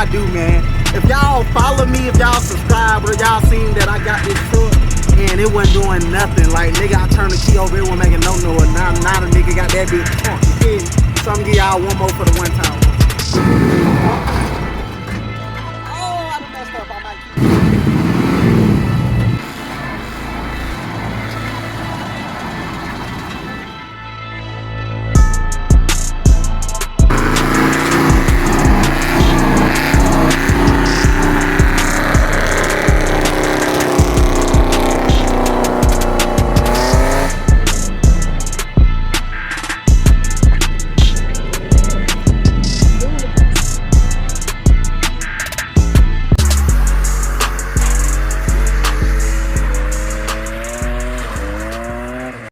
I do, man. If y'all follow me, if y'all subscribe, bro, y'all seen that I got this truck and it wasn't doing nothing. Like, nigga, I turned the key over, it wasn't making no noise. Now the nigga got that bitch pump, you feel me? So I'm gonna give y'all one more for the one time.